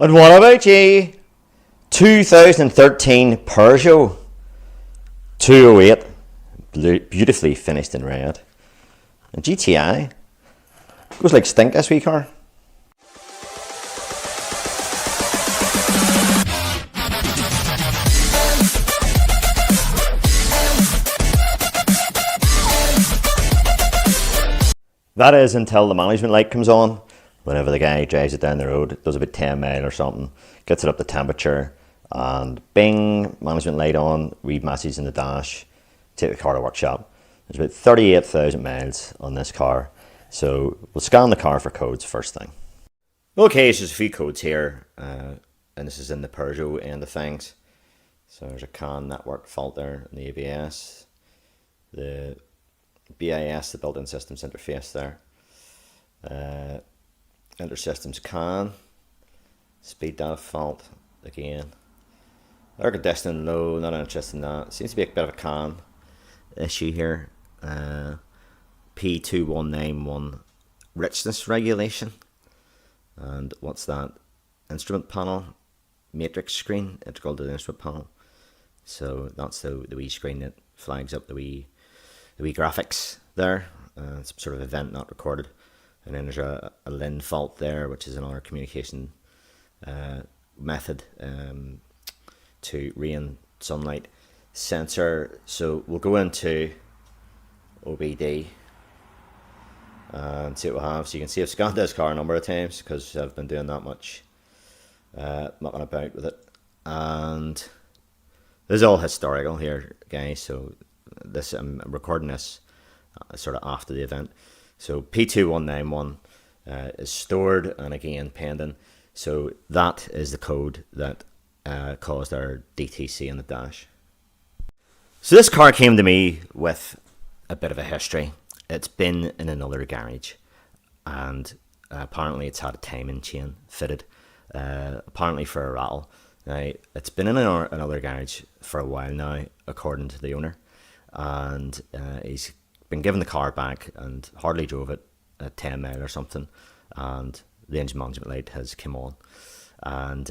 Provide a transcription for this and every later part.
And what about you? 2013 Peugeot 208, beautifully finished in red. A GTI. Goes like stink, this wee car. That is until the management light comes on. Whenever the guy drives it down the road, it does about 10 mile or something, gets it up to temperature, and bing, management light on, read message in the dash, take the car to workshop. There's about 38,000 miles on this car, so we'll scan the car for codes first thing. Okay, so there's a few codes here, and this is in the Peugeot end of things. So there's a CAN network fault there in the ABS, the BIS, the built-in systems interface there. Inter-systems CAN, speed data fault again. Air conditioning low, not interested in that. Seems to be a bit of a CAN issue here. P2191 richness regulation. And what's that? Instrument panel, matrix screen, integral to the instrument panel. So that's the wee screen that flags up the wee graphics there. Some sort of event not recorded. And then there's a LIN fault there, which is another communication method to rain sunlight sensor. So we'll go into OBD and see what we have. So you can see I've scanned this car a number of times because I've been doing that much mucking about with it. And this is all historical here, guys. So this I'm recording this sort of after the event. So P2191 is stored and again pending. So that is the code that caused our DTC in the dash. So this car came to me with a bit of a history. It's been in another garage, and apparently it's had a timing chain fitted, apparently for a rattle. Now, it's been in another garage for a while now, according to the owner, and he's been given the car back and hardly drove it at 10 mile or something, and the engine management light has come on, and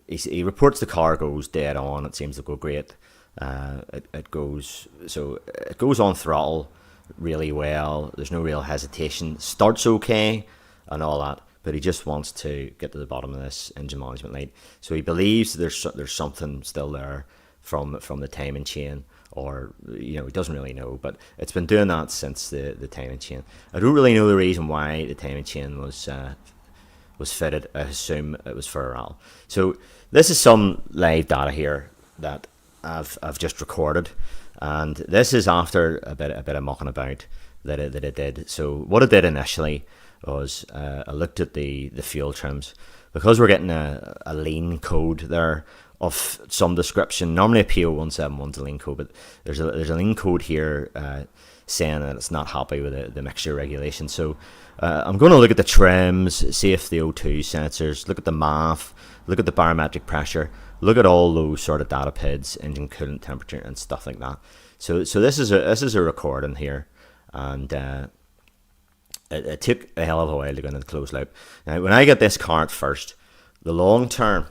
he reports the car goes dead on. It seems to go great. It goes on throttle really well. There's no real hesitation. Starts okay and all that, but he just wants to get to the bottom of this engine management light. So he believes there's something still there from the timing chain, or he doesn't really know, but it's been doing that since the timing chain. I don't really know the reason why the timing chain was fitted. I assume it was for a rattle. So this is some live data here that I've just recorded, and this is after a bit of mucking about that I did. So what I did initially was I looked at the fuel trims, because we're getting a lean code there of some description. Normally a P0171 is a lean code, but there's a lean code here saying that it's not happy with the mixture regulation. So I'm going to look at the trims, see if the O2 sensors, look at the MAF, look at the barometric pressure, look at all those sort of data PIDs, engine coolant temperature and stuff like that. So this is a recording here, and it took a hell of a while to go into the closed loop. Now, when I got this car at first, the long term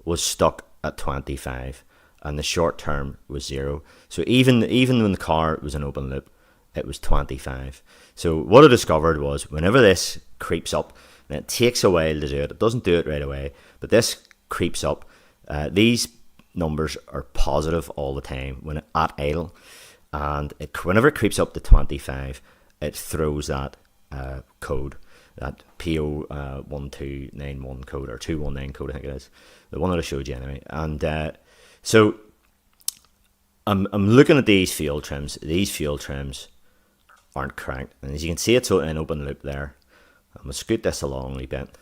was stuck at 25 and the short term was 0. So even when the car was an open loop, it was 25. So what I discovered was, whenever this creeps up, and it takes a while to do it, it doesn't do it right away, but this creeps up, these numbers are positive all the time when at idle, and whenever it creeps up to 25, it throws that code, that PO1291 code, or 219 code, I think it is, the one that I showed you anyway. And so I'm looking at these fuel trims. These fuel trims aren't correct, and as you can see, it's an open loop there. I'm going to scoot this along a wee bit,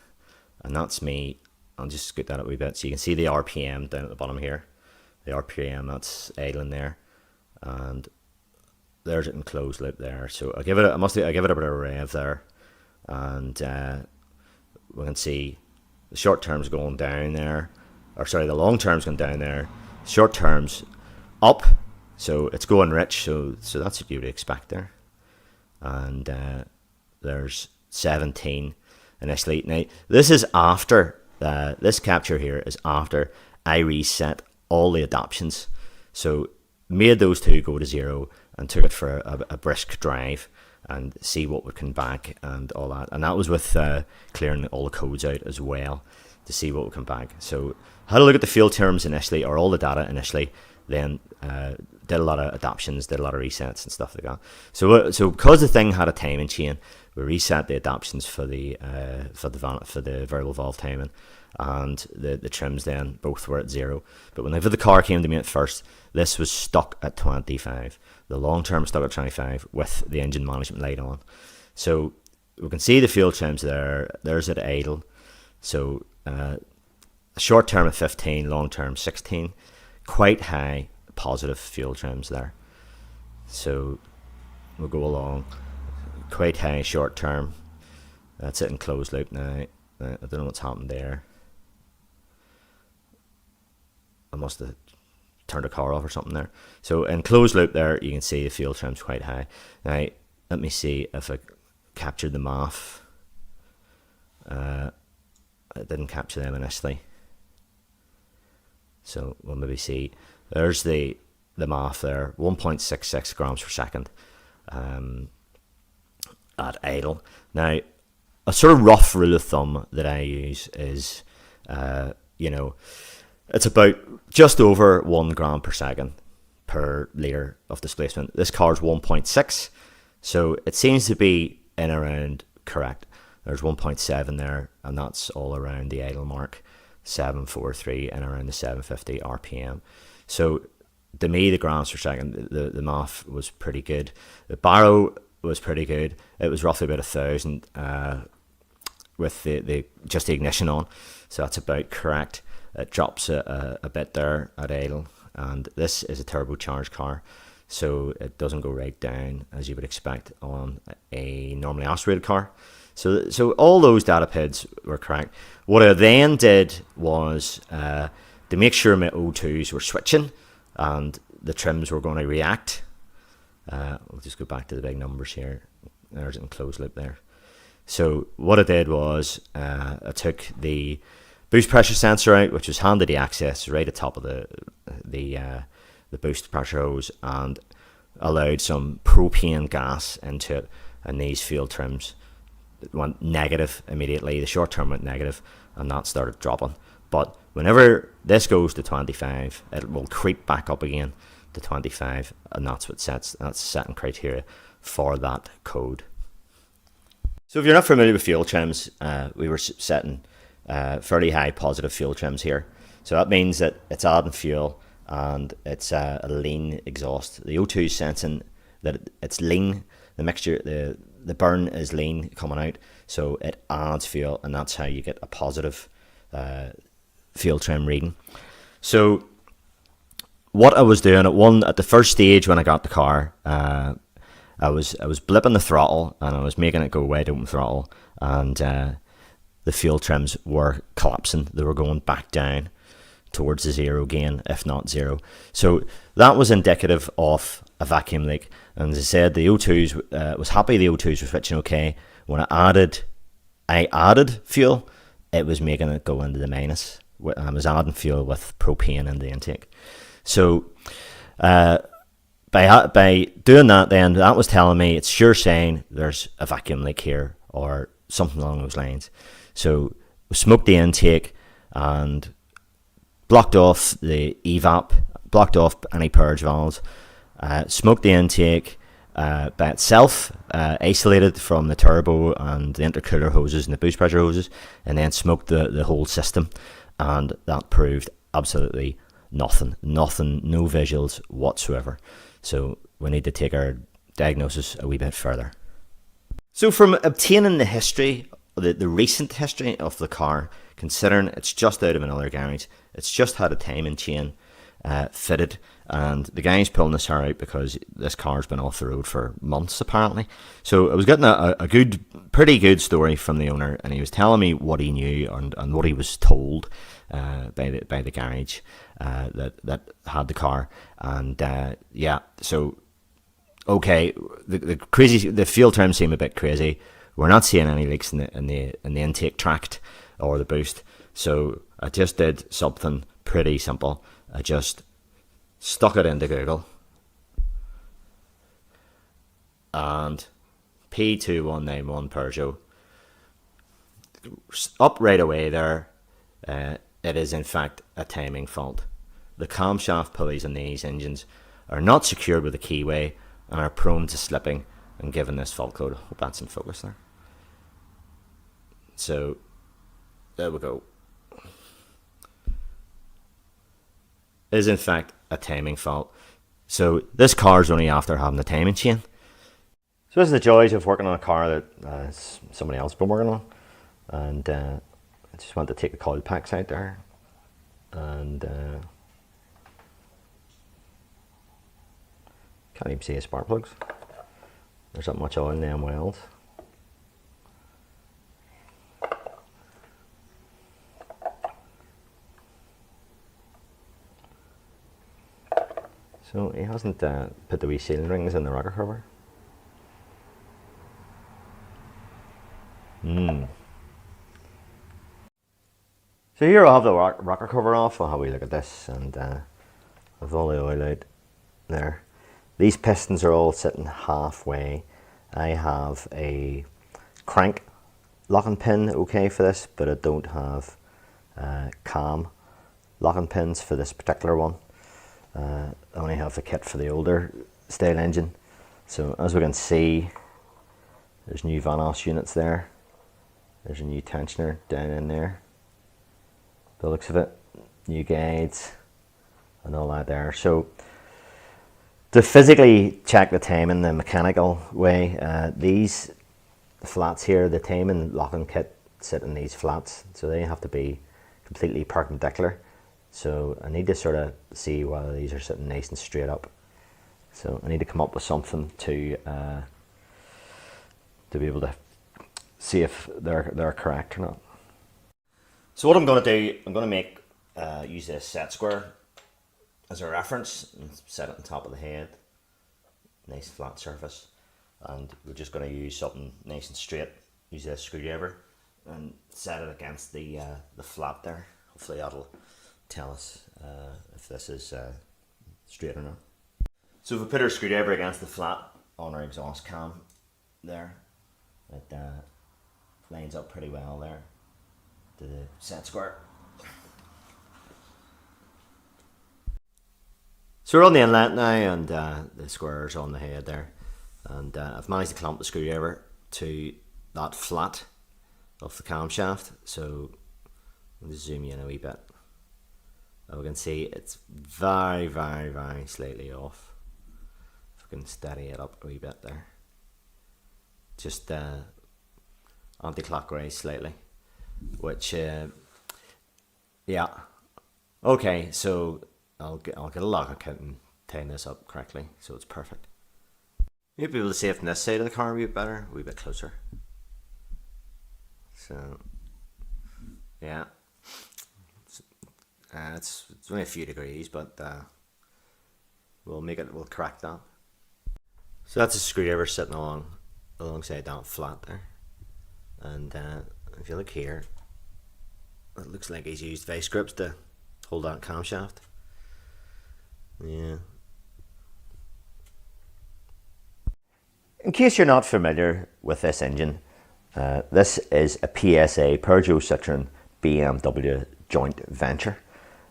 and that's me. I'll just scoot that a wee bit so you can see the RPM down at the bottom here. The RPM, that's idling there, and there's it in closed loop there. So I give it a bit of a rev there, and we can see the short term's going down there, or sorry, the long term's going down there. Short term's up, so it's going rich. So that's what you would expect there. And there's 17 initially. Now this is after this capture here is after I reset all the adaptions. So made those two go to 0 and took it for a brisk drive and see what would come back and all that. And that was with clearing all the codes out as well to see what would come back. So had a look at the field terms initially, or all the data initially, then did a lot of adaptions, did a lot of resets and stuff like that. So because the thing had a timing chain, we reset the adaptions for the variable valve timing, and the trims then both were at 0. But whenever the car came to me at first, this was stuck at 25. The long term stuck at 25 with the engine management light on. So we can see the fuel trims there. There's at idle. So short term at 15, long term 16. Quite high positive fuel trims there. So we'll go along. Quite high short term. That's it in closed loop now. I don't know what's happened there. I must have turned the car off or something there. So in closed loop there, you can see the fuel trim's quite high. Now, let me see if I captured the MAF. I didn't capture them initially. So we'll maybe see. There's the MAF there, 1.66 grams per second at idle. Now, a sort of rough rule of thumb that I use is, it's about just over 1 gram per second per litre of displacement. This car's 1.6, so it seems to be in around correct. There's 1.7 there, and that's all around the idle mark, 743 and around the 750 RPM. So to me, the grams per second, the MAF was pretty good. The Barrow was pretty good. It was roughly about 1,000 with the just the ignition on, so that's about correct. It drops a bit there at idle, and this is a turbocharged car, so it doesn't go right down as you would expect on a normally aspirated car. So all those data PIDs were correct. What I then did was to make sure my O2s were switching and the trims were going to react. We'll just go back to the big numbers here. There's it in closed loop there. So what I did was I took the boost pressure sensor out, which was handed the access right at the top of the boost pressure hose, and allowed some propane gas into it, and these fuel trims went negative immediately. The short term went negative, and that started dropping. But whenever this goes to 25, it will creep back up again to 25, and that's the setting criteria for that code. So if you're not familiar with fuel trims, we were setting fairly high positive fuel trims here. So that means that it's adding fuel and it's a lean exhaust. The O2 is sensing that it's lean. The mixture, the burn is lean coming out, so it adds fuel, and that's how you get a positive fuel trim reading. So what I was doing at the first stage when I got the car, I was blipping the throttle and I was making it go wide open throttle, and the fuel trims were collapsing. They were going back down towards the zero gain, if not zero. So that was indicative of a vacuum leak. And as I said, the O2s was happy. The O2s were switching okay. When I added fuel, it was making it go into the minus. I was adding fuel with propane in the intake. So by doing that, then that was telling me it's sure saying there's a vacuum leak here or something along those lines. So we smoked the intake and blocked off the evap, blocked off any purge valves, smoked the intake by itself, isolated from the turbo and the intercooler hoses and the boost pressure hoses, and then smoked the whole system, and that proved absolutely nothing, no visuals whatsoever. So we need to take our diagnosis a wee bit further. So from obtaining the history, the recent history of the car, considering it's just out of another garage, it's just had a timing chain fitted, and the guy's pulling this car out because this car's been off the road for months apparently. So I was getting a pretty good story from the owner, and he was telling me what he knew and what he was told by the garage that had the car, and so okay, the fuel terms seem a bit crazy. We're not seeing any leaks in the intake tract or the boost. So I just did something pretty simple. I just stuck it into Google, and P2191 Peugeot, up right away there, it is in fact a timing fault. The camshaft pulleys in these engines are not secured with a keyway and are prone to slipping and giving this fault code. Hope that's in focus there. So there we go. It is in fact a timing fault. So this car is only after having the timing chain. So this is the joys of working on a car that somebody else has been working on. And I just want to take the coil packs out there. And can't even see his spark plugs. There's not much oil in them welds. So he hasn't put the wee sealing rings in the rocker cover. So here I'll have the rocker cover off. I'll have a wee look at this, and I've all the oil out there. These pistons are all sitting halfway. I have a crank locking pin okay for this, but I don't have cam locking pins for this particular one. I only have the kit for the older style engine. So as we can see, there's new Vanos units there. There's a new tensioner down in there. The looks of it, new guides and all that there. So to physically check the timing the mechanical way, these flats here, the timing locking kit sit in these flats, so they have to be completely perpendicular. So I need to sort of see whether these are sitting nice and straight up. So I need to come up with something to be able to see if they're correct or not. So what I'm going to do, I'm going to make use this set square as a reference and set it on top of the head. Nice flat surface, and we're just going to use something nice and straight. Use this screwdriver and set it against the flat there. Hopefully that'll tell us if this is straight or not. So if we put our screwdriver against the flat on our exhaust cam there, it lines up pretty well there to the set square. So we're on the inlet now, and the square's on the head there, and I've managed to clamp the screwdriver to that flat of the camshaft. So I'll just zoom in a wee bit. We can see it's very, very, very slightly off. If we can steady it up a wee bit there, just anti-clockwise slightly, which yeah, okay. So I'll get a locker kit and tighten this up correctly so it's perfect. You'll be able to see it from this side of the car a wee bit better, a wee bit closer. So yeah. It's only a few degrees, but we'll correct that. So that's a screwdriver sitting alongside that flat there, and if you look here, it looks like he's used vice grips to hold that camshaft. Yeah. In case you're not familiar with this engine, this is a PSA, Peugeot Citroën BMW joint venture.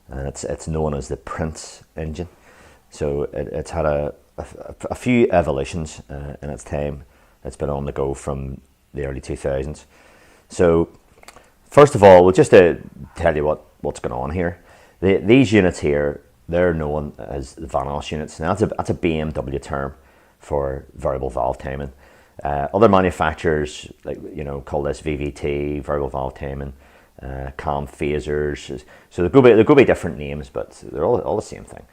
And it's known as the Prince engine. So it's had a few evolutions in its time. It's been on the go from the early 2000s. So first of all, well, just to tell you what's going on here, these units here, they're known as the Vanos units. Now that's a BMW term for variable valve timing. Other manufacturers, like call this VVT, variable valve timing. Cam phasers, so there could be different names, but they're all the same thing.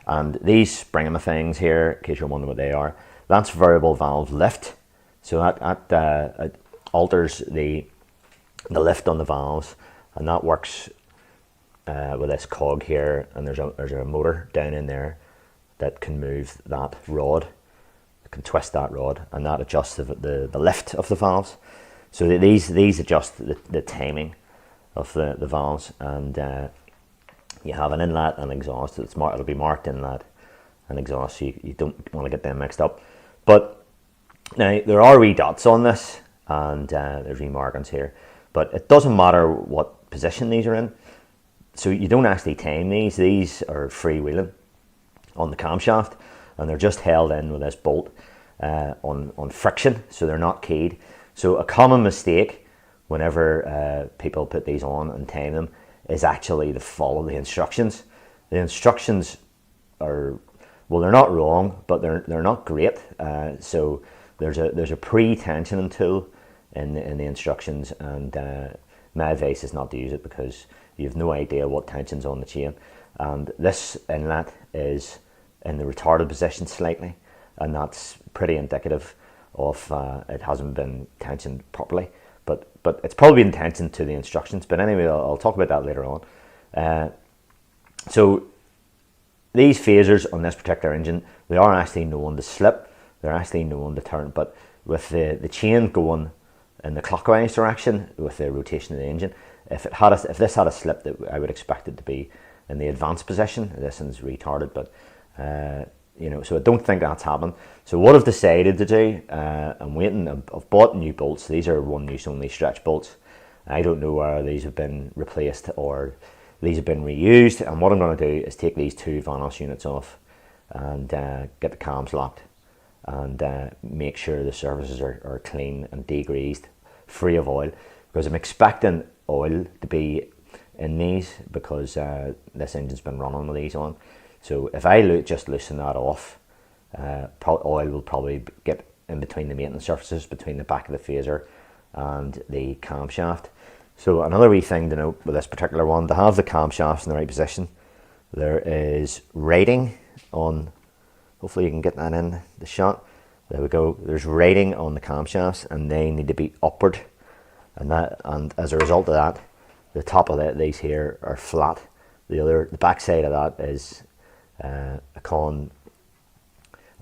And these bringing the things here, in case you're wondering what they are, that's variable valve lift. So that alters the lift on the valves, and that works with this cog here. And there's a motor down in there that can move that rod, can twist that rod, and that adjusts the lift of the valves. So these adjust the timing the valves, and you have an inlet and exhaust. It'll be marked inlet and exhaust, so you don't want to get them mixed up. But now there are wee dots on this, and there's wee markings here, but it doesn't matter what position these are in. So you don't actually tame these. These are freewheeling on the camshaft, and they're just held in with this bolt on friction, so they're not keyed. So a common mistake whenever people put these on and tame them is actually to follow the instructions. The instructions are, well, they're not wrong, but they're not great. So there's a pre-tensioning tool in the instructions, and my advice is not to use it because you have no idea what tension's on the chain. And this inlet is in the retarded position slightly, and that's pretty indicative of it hasn't been tensioned properly. But it's probably been tensioned to the instructions. But anyway, I'll talk about that later on. So these phasers on this particular engine, they are actually known to slip. They're actually known to turn. But with the chain going in the clockwise direction with the rotation of the engine, if this had a slip, that I would expect it to be in the advanced position. This one's retarded, but so I don't think that's happened. So what I've decided to do, I'm waiting. I've bought new bolts. These are one use only stretch bolts. I don't know whether these have been replaced or these have been reused. And what I'm going to do is take these two Vanos units off and get the cams locked, and make sure the surfaces are clean and degreased, free of oil, because I'm expecting oil to be in these because this engine's been running with these on. So if I just loosen that off, oil will probably get in between the maintenance surfaces, between the back of the phaser and the camshaft. So another wee thing to note with this particular one, to have the camshafts in the right position, there is rating on, hopefully you can get that in the shot. There we go. There's rating on the camshafts, and they need to be upward. And as a result of that, the top of these here are flat. The back side of that is a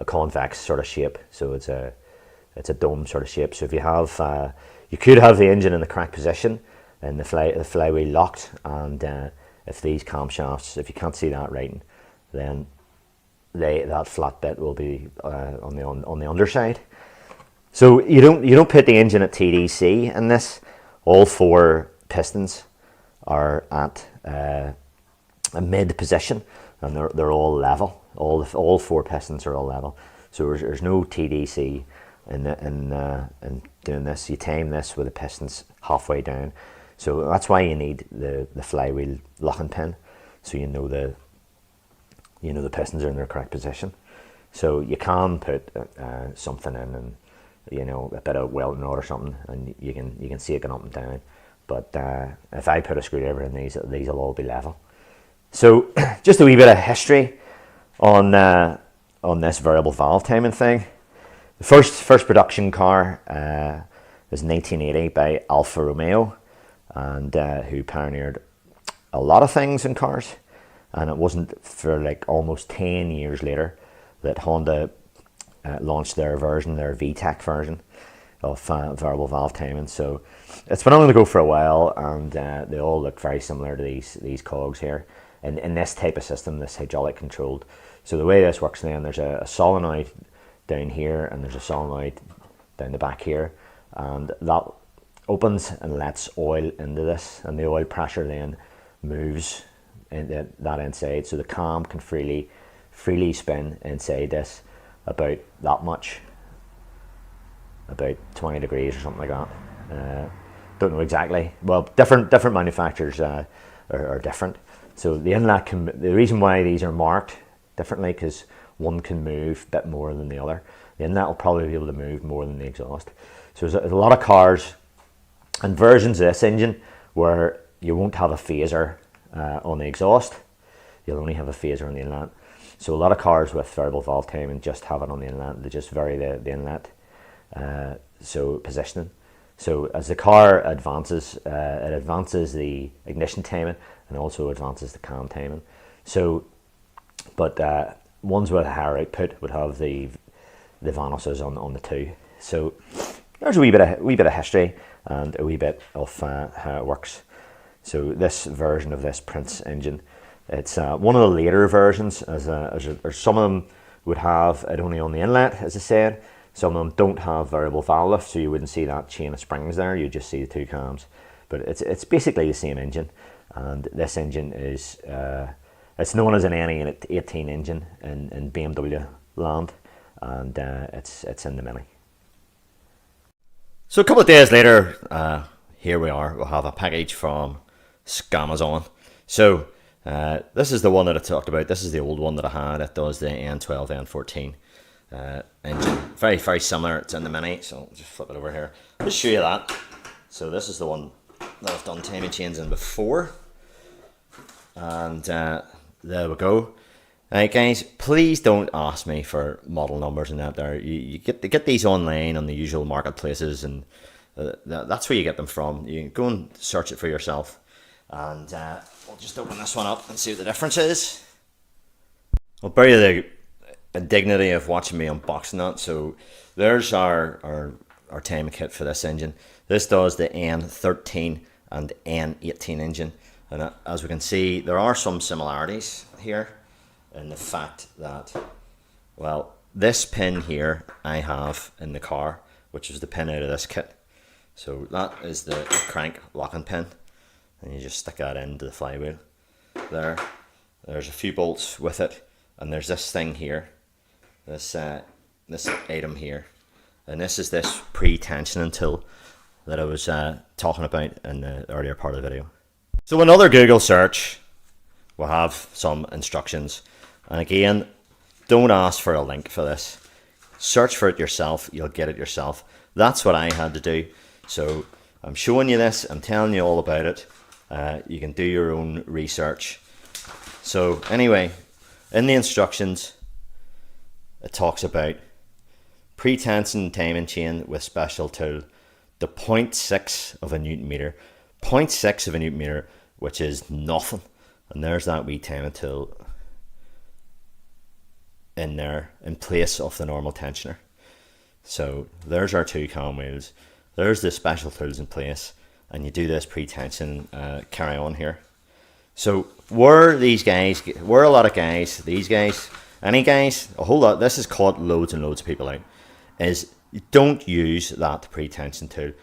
convex sort of shape. So it's a dome sort of shape. So if you have, you could have the engine in the correct position and the flywheel locked, and if these camshafts, if you can't see that rating, then that flat bit will be on the underside. So you don't put the engine at TDC in this. All four pistons are at a mid position, and they're all level. All four pistons are all level. So there's no TDC in doing this. You tame this with the pistons halfway down. So that's why you need the flywheel locking pin, so you know the pistons are in their correct position. So you can put something in, and a bit of welding rod or something, and you can see it going up and down. But if I put a screwdriver in these will all be level. So just a wee bit of history on this variable valve timing thing. The first production car was 1980 by Alfa Romeo, and who pioneered a lot of things in cars. And it wasn't for like almost 10 years later that Honda launched their VTEC version of variable valve timing. So it's been on the go for a while, and they all look very similar to these cogs here. In this type of system, this hydraulic controlled. So the way this works then, there's a solenoid down here, and there's a solenoid down the back here, and that opens and lets oil into this, and the oil pressure then moves in that inside, so the cam can freely spin inside this about that much, about 20 degrees or something like that. Don't know exactly. Well, different manufacturers are different. So the inlet the reason why these are marked differently, because one can move a bit more than the other. The inlet will probably be able to move more than the exhaust. So there's a lot of cars and versions of this engine where you won't have a phaser on the exhaust. You'll only have a phaser on the inlet. So a lot of cars with variable valve timing just have it on the inlet. They just vary the inlet so positioning. So as the car advances, it advances the ignition timing and also advances the cam timing. So, but ones with a higher output would have the Vanoses on the two. So there's a wee bit of history and a wee bit of how it works. So this version of this Prince engine, it's one of the later versions, or some of them would have it only on the inlet, as I said. Some of them don't have variable valve lift, so you wouldn't see that chain of springs there. You just see the two cams. But it's basically the same engine, and this engine is it's known as an N18 engine in BMW land, and it's in the Mini. So a couple of days later, here we are. We'll have a package from Scamazon. So this is the one that I talked about. This is the old one that I had. It does the N12, N14 engine. Very, very similar. It's in the Mini. So I'll just flip it over here. I'll just show you that. So this is the one that I've done timing chains in before. And there we go. Guys, please don't ask me for model numbers and that there. You get these online on the usual marketplaces, and that's where you get them from. You can go and search it for yourself. And we'll just open this one up and see what the difference is. I'll bear you the indignity of watching me unboxing that. So there's our timing kit for this engine. This does the N13 and N18 engine. And as we can see, there are some similarities here in the fact that, well, this pin here I have in the car, which is the pin out of this kit. So that is the crank locking pin, and you just stick that into the flywheel there. There's a few bolts with it, and there's this thing here, this item here, and this is this pre-tensioning tool that I was talking about in the earlier part of the video. So another Google search will have some instructions, and again, don't ask for a link for this. Search for it yourself, you'll get it yourself. That's what I had to do. So I'm showing you this, I'm telling you all about it. You can do your own research. So anyway, in the instructions, it talks about pre-tension timing chain with special tool, the 0.6 of a Newton meter. 0.6 of a Newton meter, which is nothing. And there's that wee timing tool in there in place of the normal tensioner. So there's our two cam wheels. There's the special tools in place, and you do this pre-tension carry on here. So where these guys, where a lot of guys, these guys, any guys, a whole lot, this has caught loads and loads of people out, is you don't use that pre-tension tool.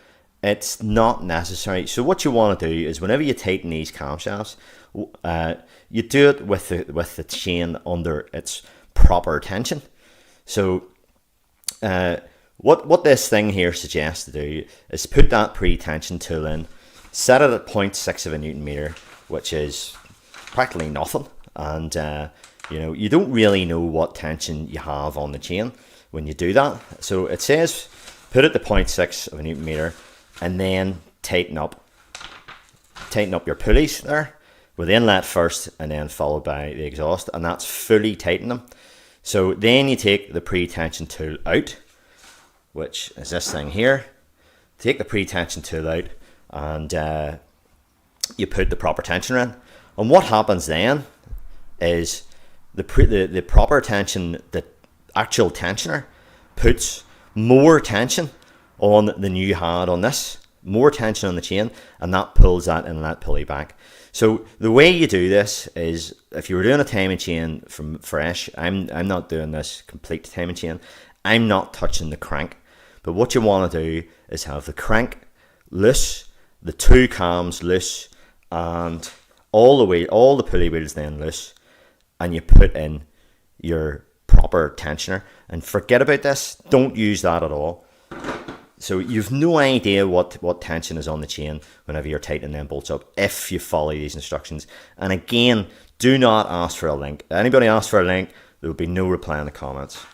It's not necessary. So what you want to do is whenever you tighten these camshafts, you do it with the chain under its proper tension. So what this thing here suggests to do is put that pre-tension tool in, set it at 0.6 of a Newton meter, which is practically nothing, and you don't really know what tension you have on the chain when you do that. So it says put it to 0.6 of a Newton meter, and then tighten up your pulleys there with the inlet first, and then followed by the exhaust, and that's fully tighten them. So then you take the pre-tension tool out, which is this thing here. Take the pre-tension tool out, and you put the proper tensioner in. And what happens then is the proper tension, the actual tensioner, puts more tension on than you had on this, more tension on the chain, and that pulls that inlet pulley back. So the way you do this is, if you were doing a timing chain from fresh, I'm not doing this complete timing chain, I'm not touching the crank. But what you want to do is have the crank loose, the two cams loose, and all the pulley wheels then loose, and you put in your proper tensioner. And forget about this, don't use that at all. So you've no idea what tension is on the chain whenever you're tightening them bolts up, if you follow these instructions. And again, do not ask for a link. Anybody asks for a link, there will be no reply in the comments.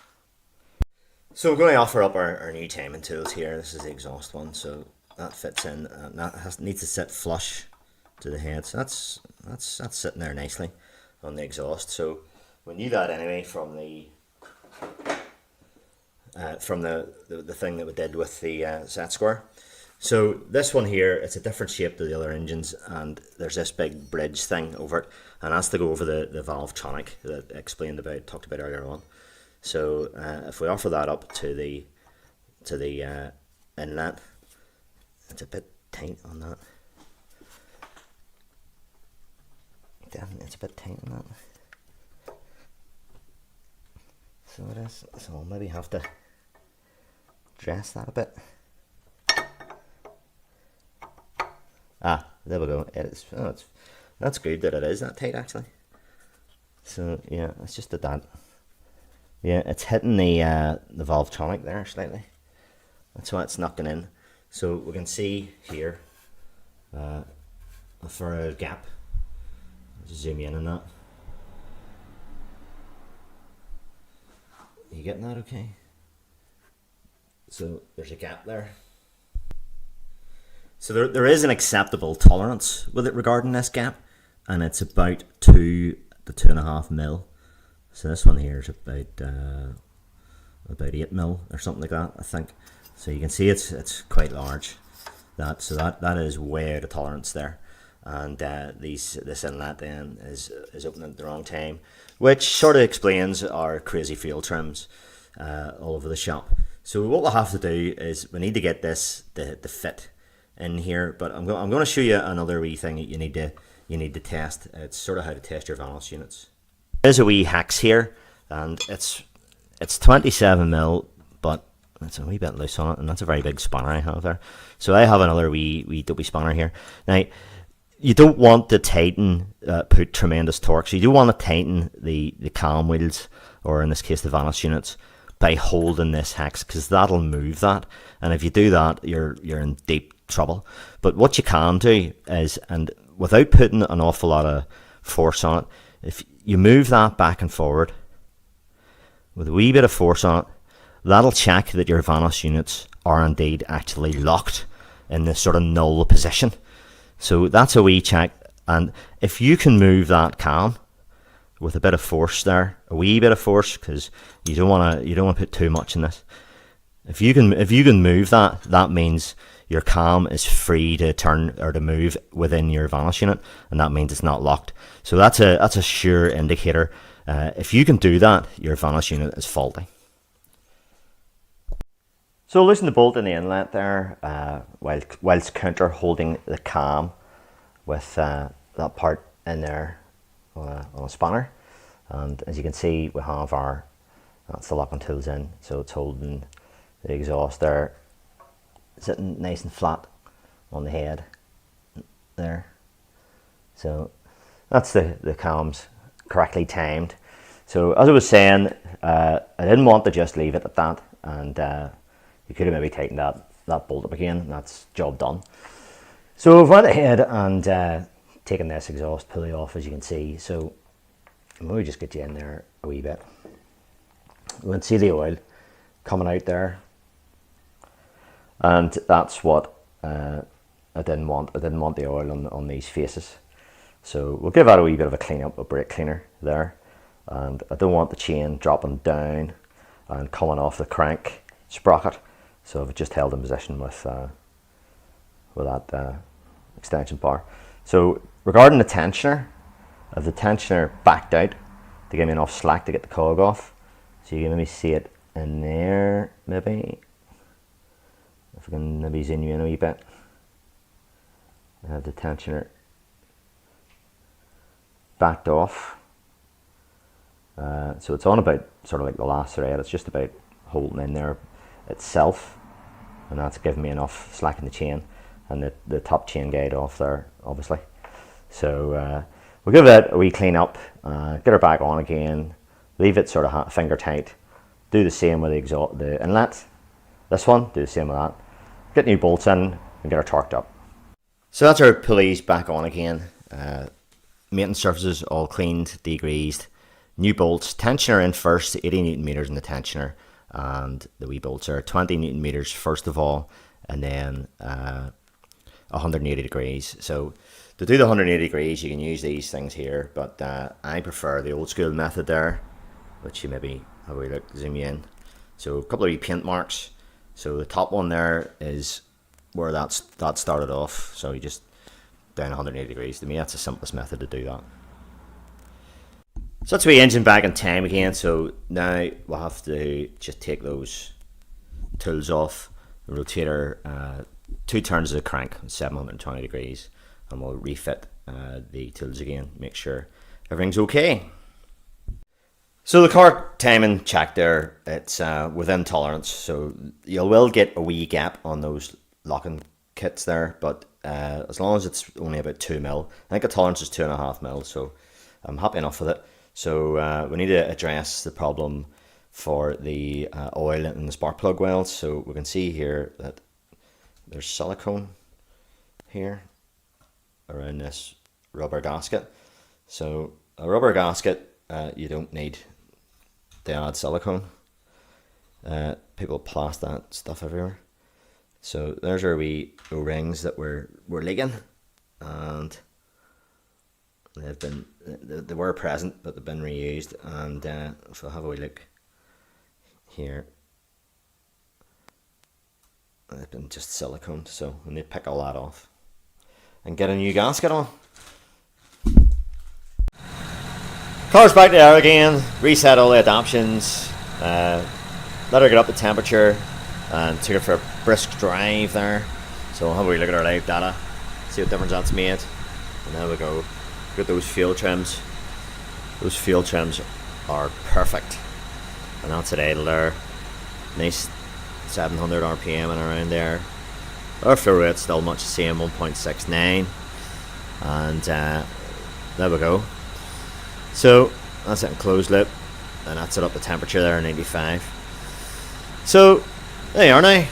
So we're going to offer up our new timing tools here. This is the exhaust one, so that fits in, and that needs to sit flush to the head. So that's sitting there nicely on the exhaust. So we knew that anyway from the thing that we did with the set square. So this one here, it's a different shape to the other engines, and there's this big bridge thing over it, and that's to go over the valve tronic that I talked about earlier on. So if we offer that up to the inlet, it's a bit tight on that. it's a bit tight on that. So it is. So I'll maybe have to dress that a bit. Ah, there we go. It is. Oh, that's good that it is that tight actually. So yeah, it's just that. Yeah, it's hitting the Valvetronic there slightly. That's why it's knocking in. So we can see here a furrowed gap. Just zoom in on that. Are you getting that okay? So there's a gap there. So there is an acceptable tolerance with it regarding this gap, and it's about 2 to 2.5 mil. So this one here is about 8 mil or something like that, I think. So you can see it's quite large. So that is way out of tolerance there, and this inlet then is opening at the wrong time, which sort of explains our crazy fuel trims all over the shop. So what we'll have to do is we need to get this the fit in here, but I'm going to show you another wee thing that you need to test. It's sort of how to test your valence units. There's a wee hex here, and it's 27 mil, but it's a wee bit loose on it, and that's a very big spanner I have there. So I have another wee dopey spanner here. Now, you don't want to tighten, put tremendous torque. So you do want to tighten the cam wheels, or in this case the valence units, by holding this hex, because that'll move that. And if you do that, you're in deep trouble. But what you can do is, and without putting an awful lot of force on it, if you move that back and forward with a wee bit of force on it, that'll check that your valence units are indeed actually locked in this sort of null position. So that's a wee check, and if you can move that cam with a bit of force there, a wee bit of force, because you don't want to put too much in this. If you can move that, that means your cam is free to turn or to move within your valence unit, and that means it's not locked. So that's a sure indicator. If you can do that, your valence unit is faulty. So loosen the bolt in the inlet there, whilst counter holding the cam with that part in there on a spanner. And as you can see, we have that's the locking tools in, so it's holding the exhaust there, sitting nice and flat on the head there. So that's the cams correctly timed. So as I was saying, I didn't want to just leave it at that, and you could have maybe taken that bolt up again, and that's job done. So I've went ahead and taken this exhaust pulley off, as you can see. So I'm going to just get you in there a wee bit. You can see the oil coming out there, and that's what I didn't want. I didn't want the oil on these faces. So we'll give that a wee bit of a clean up, a brake cleaner there. And I don't want the chain dropping down and coming off the crank sprocket. So I've just held in position with that extension bar. So regarding the tensioner, I've the tensioner backed out to give me enough slack to get the cog off. So you can maybe see it in there, maybe. If I can maybe zoom you in a wee bit. I have the tensioner backed off. So it's on about sort of like the last thread. It's just about holding in there itself, and that's giving me enough slack in the chain, and the top chain guide off there, obviously. So we'll give it a wee clean up, get her back on again, leave it sort of finger tight, do the same with the inlet. This one, do the same with that. Get new bolts in and get her torqued up. So that's our pulleys back on again. Maintenance surfaces all cleaned, degreased. New bolts, tensioner in first, 80 Newton meters in the tensioner, and the wee bolts are 20 Newton meters first of all, and then 180 degrees. So to do the 180 degrees, you can use these things here, but I prefer the old school method there, which you maybe have a wee look, zoom you in. So a couple of wee paint marks. So the top one there is where that started off. So you just down 180 degrees. To me, that's the simplest method to do that. So that's the engine back in time again. So now we'll have to just take those tools off the rotator, 2 turns of the crank, 720 degrees, and we'll refit the tools again, make sure everything's okay. So the car timing check there, it's within tolerance, so you will get a wee gap on those locking kits there, but as long as it's only about 2 mil, I think the tolerance is 2.5 mil, so I'm happy enough with it. So we need to address the problem for the oil in the spark plug wells. So we can see here that there's silicone here around this rubber gasket. So a rubber gasket, you don't need to add silicone. People plaster that stuff everywhere. So there's our wee O-rings that were leaking, and they were present, but they've been reused. And if we'll have a wee look here, they've been just silicone, so we need to pick all that off and get a new gasket on. Car's back there again, reset all the adaptions, let her get up to temperature, and took it for a brisk drive there. So we'll have a wee look at our live data, see what difference that's made. And there we go. Look at those fuel trims. Those fuel trims are perfect. And that's it idle there. Nice 700 RPM and around there. Our flow rate's still much the same, 1.69. And there we go. So that's it in closed loop. And that's it up to temperature there, 95. So there you are now.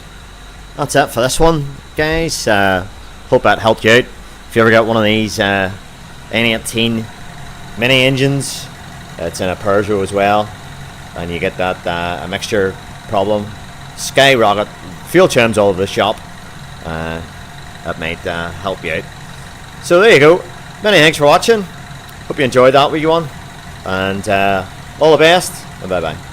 That's it for this one, guys. Hope that helped you out. If you ever get one of these N18 mini engines, it's in a Peugeot as well, and you get that a mixture problem, skyrocket fuel trims all over the shop, that might help you out. So there you go. Many thanks for watching. Hope you enjoyed that wee one, and all the best, and bye bye.